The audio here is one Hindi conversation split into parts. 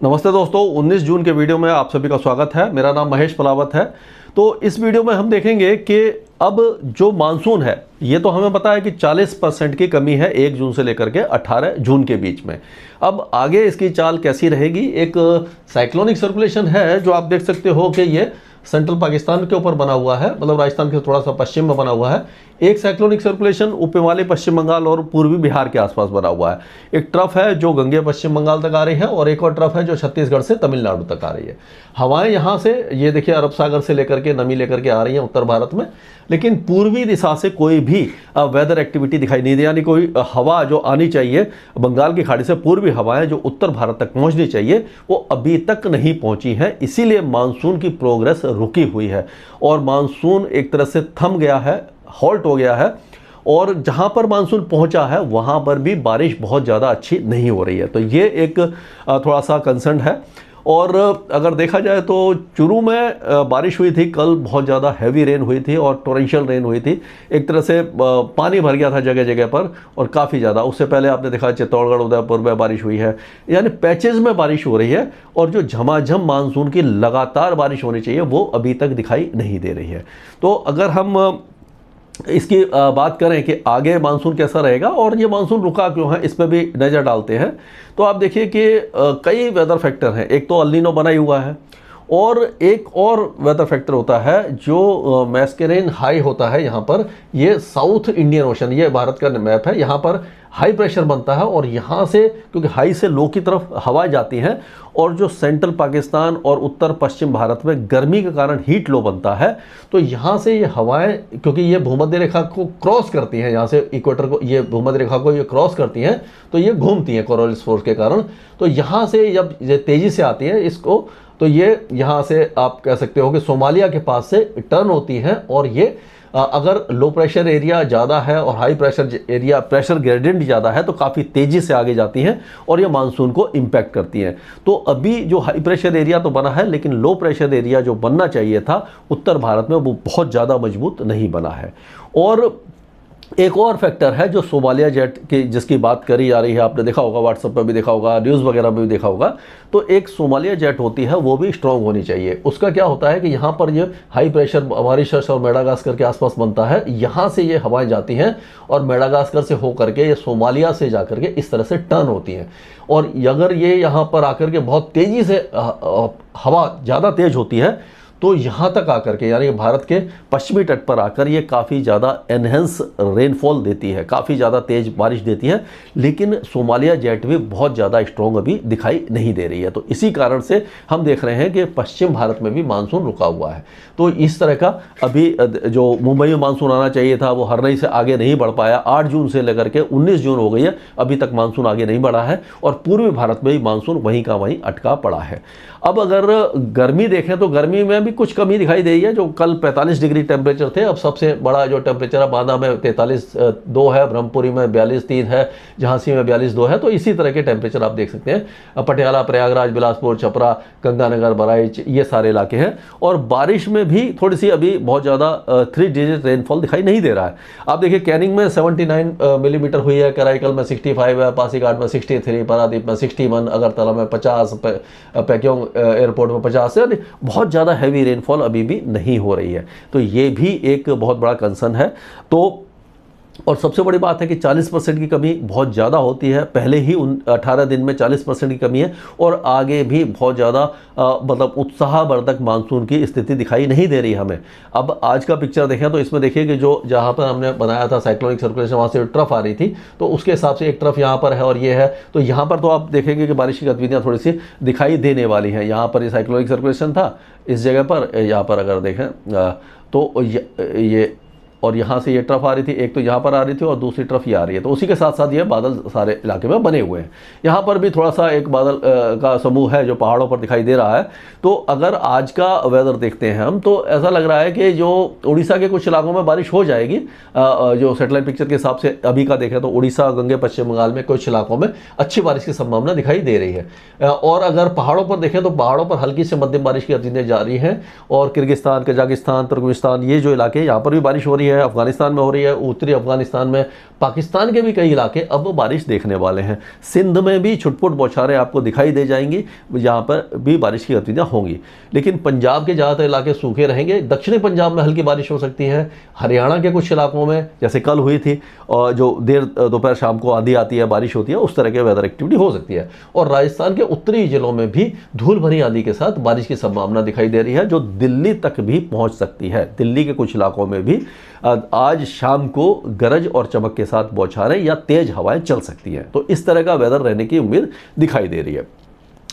नमस्ते दोस्तों, 19 जून के वीडियो में आप सभी का स्वागत है। मेरा नाम महेश पलावत है। तो इस वीडियो में हम देखेंगे कि अब जो मानसून है, ये तो हमें पता है कि 40% की कमी है 1 जून से लेकर के 18 जून के बीच में। अब आगे इसकी चाल कैसी रहेगी? एक साइक्लोनिक सर्कुलेशन है जो आप देख सकते हो कि ये सेंट्रल पाकिस्तान के ऊपर बना हुआ है, मतलब राजस्थान के थोड़ा सा पश्चिम में बना हुआ है। एक साइक्लोनिक सर्कुलेशन उप हिमालय पश्चिम बंगाल और पूर्वी बिहार के आसपास बना हुआ है। एक ट्रफ है जो गंगे पश्चिम बंगाल तक आ रही है और एक और ट्रफ है जो छत्तीसगढ़ से तमिलनाडु तक आ रही है। हवाएं यहाँ से, ये देखिए, अरब सागर से लेकर के नमी लेकर के आ रही हैं उत्तर भारत में, लेकिन पूर्वी दिशा से कोई भी वेदर एक्टिविटी दिखाई नहीं दे, यानी कोई हवा जो आनी चाहिए बंगाल की खाड़ी से, पूर्वी हवाएं जो उत्तर भारत तक पहुंचनी चाहिए, वो अभी तक नहीं पहुंची हैं। इसीलिए मानसून की प्रोग्रेस रुकी हुई है और मानसून एक तरह से थम गया है, हॉल्ट हो गया है। और जहां पर मानसून पहुंचा है वहां पर भी बारिश बहुत ज़्यादा अच्छी नहीं हो रही है। तो ये एक थोड़ा सा कंसर्न है। और अगर देखा जाए तो चुरू में बारिश हुई थी कल, बहुत ज़्यादा हैवी रेन हुई थी और टोरेंशियल रेन हुई थी। एक तरह से पानी भर गया था जगह जगह पर और काफ़ी ज़्यादा। उससे पहले आपने देखा चित्तौड़गढ़, उदयपुर में बारिश हुई है, यानी पैचेज में बारिश हो रही है। और जो झमाझम मानसून की लगातार बारिश होनी चाहिए वो अभी तक दिखाई नहीं दे रही है। तो अगर हम इसकी बात करें कि आगे मानसून कैसा रहेगा और ये मानसून रुका क्यों है, इस पर भी नज़र डालते हैं। तो आप देखिए कि कई वेदर फैक्टर हैं। एक तो अल नीनो बना ही हुआ है और एक और वेदर फैक्टर होता है जो मैस्केरेन हाई होता है यहाँ पर। ये साउथ इंडियन ओशन, ये भारत का मैप है, यहाँ पर हाई प्रेशर बनता है और यहाँ से, क्योंकि हाई से लो की तरफ हवाएं जाती हैं और जो सेंट्रल पाकिस्तान और उत्तर पश्चिम भारत में गर्मी के कारण हीट लो बनता है, तो यहाँ से ये हवाएं, क्योंकि ये भूमध्य रेखा को क्रॉस करती हैं, यहाँ से इक्वेटर को, ये भूमध्य रेखा को ये क्रॉस करती हैं, तो ये घूमती हैं कोरोनिस फोर्स के कारण। तो यहाँ से जब ये तेज़ी से आती है इसको, तो ये यहाँ से आप कह सकते हो कि सोमालिया के पास से टर्न होती हैं और ये अगर लो प्रेशर एरिया ज़्यादा है और high pressure area, pressure gradient ज़्यादा है, तो काफ़ी तेज़ी से आगे जाती हैं और ये मानसून को इम्पैक्ट करती हैं। तो अभी जो हाई प्रेशर एरिया तो बना है, लेकिन लो प्रेशर एरिया जो बनना चाहिए था उत्तर भारत में, वो बहुत ज़्यादा मजबूत नहीं बना है। और एक और फैक्टर है जो सोमालिया जेट की, जिसकी बात करी जा रही है, आपने देखा होगा, व्हाट्सएप पर भी देखा होगा, न्यूज़ वगैरह में भी देखा होगा। तो एक सोमालिया जेट होती है, वो भी स्ट्रॉन्ग होनी चाहिए। उसका क्या होता है कि यहाँ पर ये हाई प्रेशर मॉरिशस और मेडागास्कर के आसपास बनता है, यहाँ से ये हवाएं जाती हैं और मेडागास्कर से होकर के ये सोमालिया से जाकर के इस तरह से टर्न होती हैं। और अगर ये यहाँ पर आकर के बहुत तेज़ी से हवा ज़्यादा तेज़ होती है, तो यहाँ तक आकर के, यानी भारत के पश्चिमी तट पर आकर ये काफ़ी ज़्यादा एनहेंस रेनफॉल देती है, काफ़ी ज़्यादा तेज़ बारिश देती है। लेकिन सोमालिया जेट भी बहुत ज़्यादा स्ट्रॉन्ग अभी दिखाई नहीं दे रही है। तो इसी कारण से हम देख रहे हैं कि पश्चिम भारत में भी मानसून रुका हुआ है। तो इस तरह का अभी जो मुंबई में मानसून आना चाहिए था वो हरनई से आगे नहीं बढ़ पाया। 8 जून से लेकर के 19 जून हो गई है, अभी तक मानसून आगे नहीं बढ़ा है और पूर्वी भारत में भी मानसून वहीं का वहीं अटका पड़ा है। अब अगर गर्मी देखें तो गर्मी में भी कुछ कमी दिखाई दे रही है। जो कल 45 डिग्री टेम्परेचर थे, अब सबसे बड़ा जो टेम्परेचर है बांदा में 43.2 है, ब्रह्मपुरी में 42.3 है, झांसी में 42.2 है। तो इसी तरह के टेम्परेचर आप देख सकते हैं। पटियाला, प्रयागराज, बिलासपुर, छपरा, गंगानगर, बहराइच, ये सारे इलाके हैं। और बारिश में भी थोड़ी सी अभी बहुत ज़्यादा 3 डिजिट रेनफॉल दिखाई नहीं दे रहा है। आप देखिए कैनिंग में 79 मिलीमीटर हुई है, कराईकल में 65 है, पासीघाट में 63, पारादीप में 61, अगरतला में 50, पैक्योंग एयरपोर्ट में 50 है। बहुत ज़्यादा हैवी रेनफॉल अभी भी नहीं हो रही है। तो ये भी एक बहुत बड़ा कंसर्न है। तो और सबसे बड़ी बात है कि 40% की कमी बहुत ज़्यादा होती है। पहले ही 18 दिन में 40% की कमी है और आगे भी बहुत ज़्यादा मतलब उत्साहवर्धक मानसून की स्थिति दिखाई नहीं दे रही हमें। अब आज का पिक्चर देखें तो इसमें देखिए कि जो जहाँ पर हमने बनाया था साइक्लोनिक सर्कुलेशन, वहाँ से ट्रफ आ रही थी, तो उसके हिसाब से एक ट्रफ यहाँ पर है और ये है। तो यहाँ पर तो आप देखेंगे कि बारिश की गतिविधियाँ थोड़ी सी दिखाई देने वाली हैं। यहाँ पर ये साइक्लोनिक सर्कुलेशन था इस जगह पर, यहाँ पर अगर देखें तो ये और यहाँ से ये ट्रफ आ रही थी, एक तो यहाँ पर आ रही थी और दूसरी ट्रफ ये आ रही है। तो उसी के साथ साथ ये बादल सारे इलाके में बने हुए हैं। यहाँ पर भी थोड़ा सा एक बादल का समूह है जो पहाड़ों पर दिखाई दे रहा है। तो अगर आज का वेदर देखते हैं हम, तो ऐसा लग रहा है कि जो उड़ीसा के कुछ इलाकों में बारिश हो जाएगी। जो सेटेलाइट पिक्चर के हिसाब से अभी का देखें तो उड़ीसा, गंगे पश्चिम बंगाल में कुछ इलाकों में अच्छी बारिश की संभावना दिखाई दे रही है। और अगर पहाड़ों पर देखें तो पहाड़ों पर हल्की से मध्यम बारिश की गतिविधियाँ जारी हैं और किर्गिस्तान, कजाकिस्तान, तुर्कमेनिस्तान, ये जो इलाके हैं यहाँ पर भी बारिश हो रही है। है, अफगानिस्तान में हो रही है, उत्तरी अफगानिस्तान में, पाकिस्तान के भी कई इलाके अब बारिश देखने वाले हैं। सिंध में भी छुटपुट बौछारें आपको दिखाई दे जाएंगी, जहाँ पर भी बारिश की गतिविधियाँ होंगी। लेकिन पंजाब के ज़्यादातर इलाके सूखे रहेंगे। दक्षिणी पंजाब में हल्की बारिश हो सकती है। हरियाणा के कुछ इलाकों में जैसे कल हुई थी, और जो देर दोपहर शाम को आंधी आती है, बारिश होती है, उस तरह के वेदर एक्टिविटी हो सकती है। और राजस्थान के उत्तरी जिलों में भी धूल भरी आंधी के साथ बारिश की संभावना दिखाई दे रही है, जो दिल्ली तक भी पहुंच सकती है। दिल्ली के कुछ इलाकों में भी आज शाम को गरज और चमक के साथ बौछारें या तेज हवाएं चल सकती हैं। तो इस तरह का वेदर रहने की उम्मीद दिखाई दे रही है।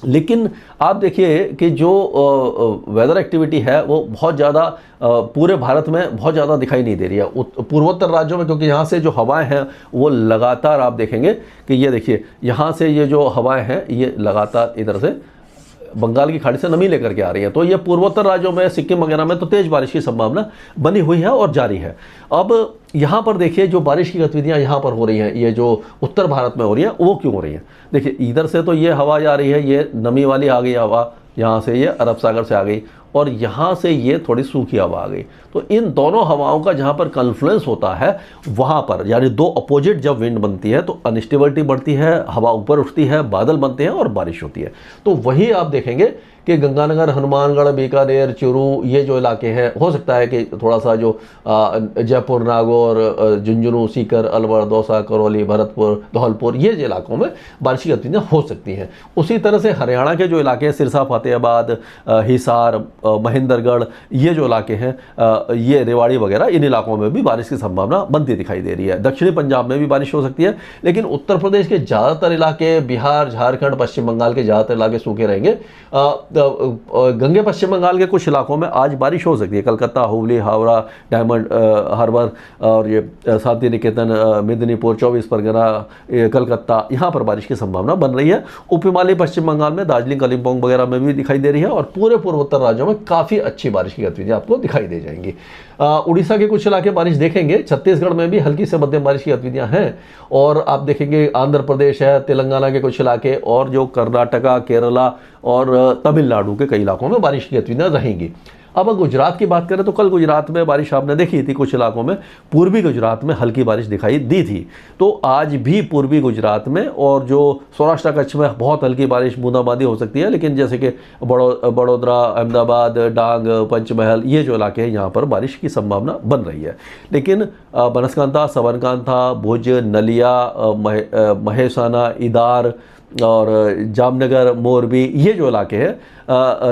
लेकिन आप देखिए कि जो वेदर एक्टिविटी है वो बहुत ज़्यादा पूरे भारत में बहुत ज़्यादा दिखाई नहीं दे रही है। पूर्वोत्तर राज्यों में, क्योंकि यहाँ से जो हवाएं हैं वो लगातार, आप देखेंगे कि ये देखिए यहाँ से ये जो हवाएं हैं ये लगातार इधर से बंगाल की खाड़ी से नमी लेकर के आ रही है। तो ये पूर्वोत्तर राज्यों में, सिक्किम वगैरह में तो तेज बारिश की संभावना बनी हुई है और जारी है। अब यहाँ पर देखिए जो बारिश की गतिविधियाँ यहाँ पर हो रही हैं, ये जो उत्तर भारत में हो रही हैं, वो क्यों हो रही हैं? देखिए इधर से तो ये हवा जा रही है, ये नमी वाली आ गई हवा, यहाँ से ये अरब सागर से आ गई, और यहाँ से ये थोड़ी सूखी हवा आ गई। तो इन दोनों हवाओं का जहाँ पर कन्फ्लुएंस होता है, वहाँ पर यानी दो अपोजिट जब विंड बनती है तो अनस्टेबिलिटी बढ़ती है, हवा ऊपर उठती है, बादल बनते हैं और बारिश होती है। तो वही आप देखेंगे कि गंगानगर, हनुमानगढ़, बीकानेर, चूरू, ये जो इलाके हैं, हो सकता है कि थोड़ा सा जो जयपुर, नागौर, झुंझुनू, सीकर, अलवर, दौसा, करौली, भरतपुर, धौलपुर, ये जो इलाकों में बारिश की गतिविधियाँ हो सकती हैं। उसी तरह से हरियाणा के जो इलाके हैं, सिरसा, फतेहाबाद, हिसार, महेंद्रगढ़, ये जो इलाके हैं, ये रेवाड़ी वगैरह, इन इलाकों में भी बारिश की संभावना बनती दिखाई दे रही है। दक्षिणी पंजाब में भी बारिश हो सकती है, लेकिन उत्तर प्रदेश के ज़्यादातर इलाके, बिहार, झारखंड, पश्चिम बंगाल के ज़्यादातर इलाके सूखे रहेंगे। गंगे पश्चिम बंगाल के कुछ इलाकों में आज बारिश हो सकती है। कलकत्ता, हुगली, हावड़ा, डायमंड हार्बर और ये शांति निकेतन, मेदिनीपुर, 24 परगना, कलकत्ता, यहाँ पर बारिश की संभावना बन रही है। उपहिमालय पश्चिम बंगाल में दार्जिलिंग, कालिम्पोंग वगैरह में भी दिखाई दे रही है, और पूरे पूर्वोत्तर राज्यों में काफ़ी अच्छी बारिश की गतिविधियाँ आपको दिखाई दे जाएंगी। उड़ीसा के कुछ इलाके बारिश देखेंगे। छत्तीसगढ़ में भी हल्की से मध्यम बारिश की गतिविधियाँ हैं, और आप देखेंगे आंध्र प्रदेश है, तेलंगाना के कुछ इलाके, और जो कर्नाटका, केरला और तमिलनाडु के कई इलाकों में बारिश की गतिविधियाँ रहेंगी। अब गुजरात की बात करें तो कल गुजरात में बारिश आपने देखी थी, कुछ इलाकों में पूर्वी गुजरात में हल्की बारिश दिखाई दी थी। तो आज भी पूर्वी गुजरात में और जो सौराष्ट्र कच्छ में बहुत हल्की बारिश, बूंदाबांदी हो सकती है। लेकिन जैसे कि बड़ौदा, अहमदाबाद, डांग, पंचमहल, ये जो इलाके हैं, यहाँ पर बारिश की संभावना बन रही है। लेकिन बनासकांठा, सबरकांठा, भुज, नलिया, महेसाना, इदार और जामनगर, मोरबी, ये जो इलाके हैं,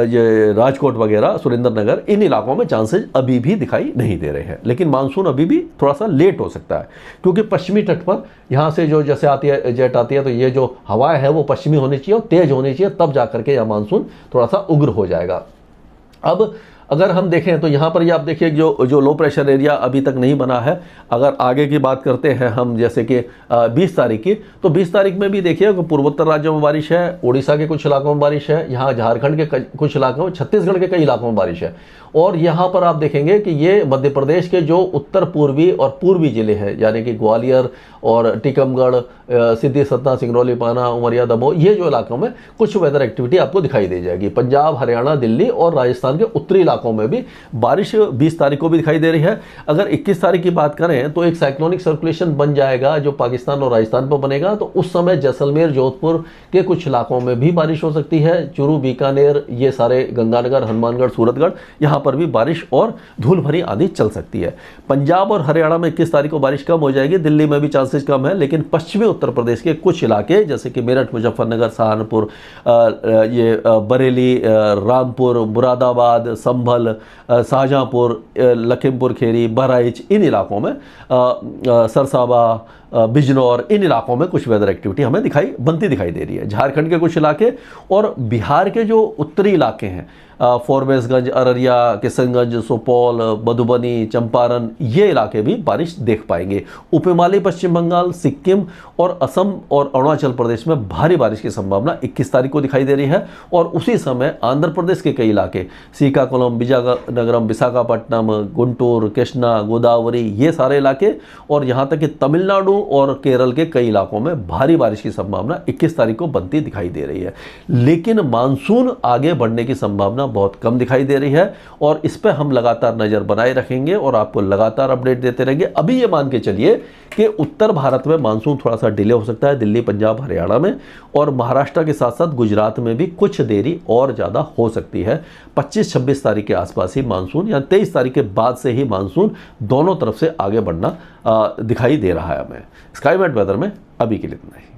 ये राजकोट वगैरह, सुरेंद्रनगर, इन इलाकों में चांसेस अभी भी दिखाई नहीं दे रहे हैं। लेकिन मानसून अभी भी थोड़ा सा लेट हो सकता है, क्योंकि पश्चिमी तट पर यहाँ से जो जैसे आती है, जेट आती है, तो ये जो हवाएं है वो पश्चिमी होनी चाहिए और तेज होनी चाहिए, तब जाकर के यह मानसून थोड़ा सा उग्र हो जाएगा। अब अगर हम देखें तो यहाँ पर ये आप देखिए जो लो प्रेशर एरिया अभी तक नहीं बना है। अगर आगे की बात करते हैं हम, जैसे कि 20 तारीख की, तो 20 तारीख में भी देखिए पूर्वोत्तर राज्यों में बारिश है, उड़ीसा के कुछ इलाकों में बारिश है, यहाँ झारखंड के कुछ इलाकों में, छत्तीसगढ़ के कई इलाकों में बारिश है। और यहाँ पर आप देखेंगे कि ये मध्य प्रदेश के जो उत्तर पूर्वी और पूर्वी जिले हैं, यानी कि ग्वालियर और टीकमगढ़, सिद्धि, सतना, सिंगरौली, पाना, उमरिया, दमोह, ये जो इलाकों में कुछ वेदर एक्टिविटी आपको दिखाई दे जाएगी। पंजाब, हरियाणा, दिल्ली और राजस्थान के उत्तरी इलाकों में भी बारिश 20 तारीख को भी दिखाई दे रही है। अगर 21 तारीख की बात करें तो एक साइक्लोनिक सर्कुलेशन बन जाएगा जो पाकिस्तान और राजस्थान पर बनेगा, तो उस समय जैसलमेर, जोधपुर के कुछ इलाकों में भी बारिश हो सकती है। चूरू, बीकानेर, ये सारे, गंगानगर, हनुमानगढ़, सूरतगढ़, यहाँ पर भी बारिश और धूल भरी आंधी चल सकती है। पंजाब और हरियाणा में 21 तारीख को बारिश कम हो जाएगी, दिल्ली में भी चांसेस कम है। लेकिन पश्चिमी उत्तर प्रदेश के कुछ इलाके जैसे कि मेरठ, मुजफ्फरनगर, सहारनपुर, ये बरेली, रामपुर, मुरादाबाद, संभल, शाहजहांपुर, लखीमपुर खीरी, बहराइच, इन इलाकों में, सरसाबा, बिजनौर, इन इलाकों में कुछ वेदर एक्टिविटी हमें बनती दिखाई दे रही है। झारखंड के कुछ इलाके और बिहार के जो उत्तरी इलाके हैं, फॉरबिसगंज, अररिया, किशनगंज, सुपौल, मधुबनी, चंपारण, ये इलाके भी बारिश देख पाएंगे। उपहिमालय पश्चिम बंगाल, सिक्किम और असम और अरुणाचल प्रदेश में भारी बारिश की संभावना 21 तारीख को दिखाई दे रही है। और उसी समय आंध्र प्रदेश के कई इलाके, श्रीकाकुलम, विजयनगरम, विशाखापट्टनम, गुंटूर, कृष्णा, गोदावरी, ये सारे इलाके, और यहाँ तक कि तमिलनाडु और केरल के कई इलाकों में भारी बारिश की संभावना 21 तारीख को बनती दिखाई दे रही है। लेकिन मानसून आगे बढ़ने की संभावना बहुत कम दिखाई दे रही है और इस पर हम लगातार नज़र बनाए रखेंगे और आपको लगातार अपडेट देते रहेंगे। अभी ये मान के चलिए कि उत्तर भारत में मानसून थोड़ा सा डिले हो सकता है, दिल्ली, पंजाब, हरियाणा में, और महाराष्ट्र के साथ साथ गुजरात में भी कुछ देरी और ज़्यादा हो सकती है। 25-26 तारीख के आसपास ही मानसून या 23 तारीख के बाद से ही मानसून दोनों तरफ से आगे बढ़ना दिखाई दे रहा है हमें। स्काईमेट वेदर में अभी के लिए इतना ही।